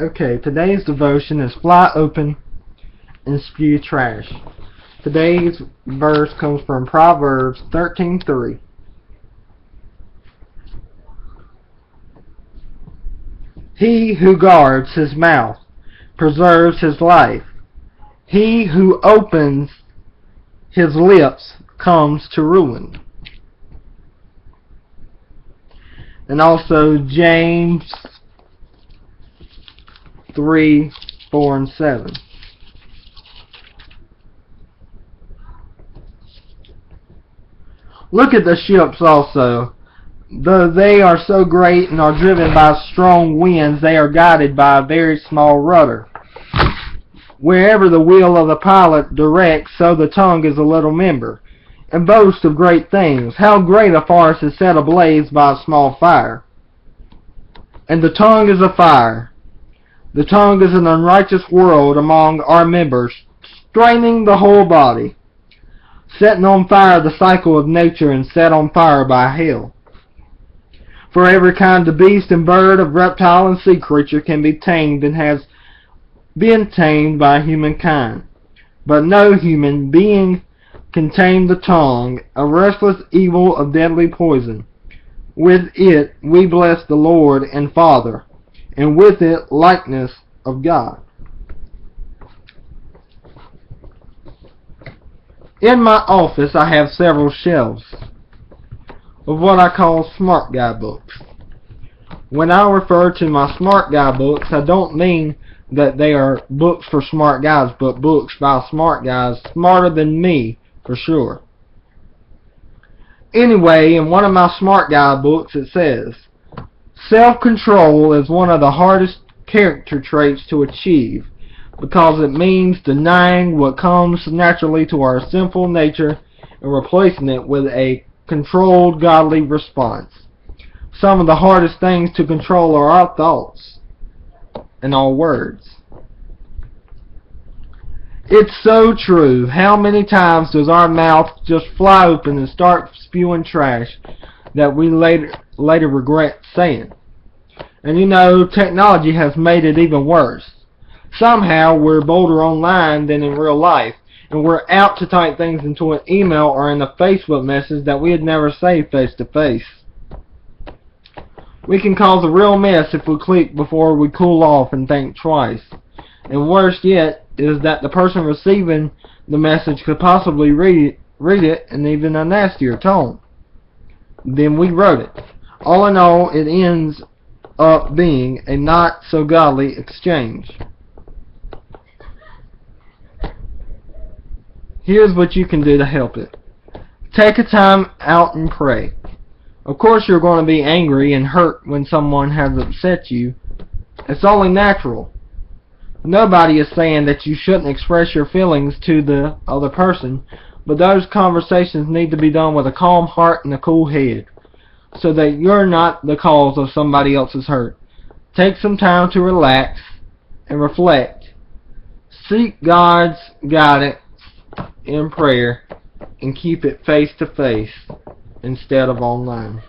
Okay, today's devotion is Fly Open and Spew Trash. Today's verse comes from Proverbs 13:3. He who guards his mouth preserves his life. He who opens his lips comes to ruin. And also James 3:4-7. Look at the ships also. Though they are so great and are driven by strong winds, they are guided by a very small rudder. Wherever the will of the pilot directs, so the tongue is a little member, and boasts of great things. How great a forest is set ablaze by a small fire. And the tongue is a fire. The tongue is an unrighteous world among our members, straining the whole body, setting on fire the cycle of nature, and set on fire by hell. For every kind of beast and bird, of reptile and sea creature can be tamed and has been tamed by humankind. But no human being can tame the tongue, a restless evil of deadly poison. With it we bless the Lord and Father, and with it likeness of God. In my office I have several shelves of what I call smart guy books. When I refer to my smart guy books, I don't mean that they are books for smart guys, but books by smart guys smarter than me, for sure. Anyway, in one of my smart guy books it says, self-control is one of the hardest character traits to achieve, because it means denying what comes naturally to our sinful nature and replacing it with a controlled, godly response. Some of the hardest things to control are our thoughts and our words. It's so true. How many times does our mouth just fly open and start spewing trash that we later regret saying? And you know, technology has made it even worse. Somehow we're bolder online than in real life, and we're apt to type things into an email or in a Facebook message that we'd never say face to face. We can cause a real mess if we click before we cool off and think twice. And worse yet is that the person receiving the message could possibly read it in even a nastier tone than we wrote it. All in all, it ends up being a not so godly exchange. Here's what you can do to help it. Take a time out and pray. Of course you're going to be angry and hurt when someone has upset you. It's only natural. Nobody is saying that you shouldn't express your feelings to the other person, but those conversations need to be done with a calm heart and a cool head, so that you're not the cause of somebody else's hurt. Take some time to relax and reflect. Seek God's guidance in prayer and keep it face to face instead of online.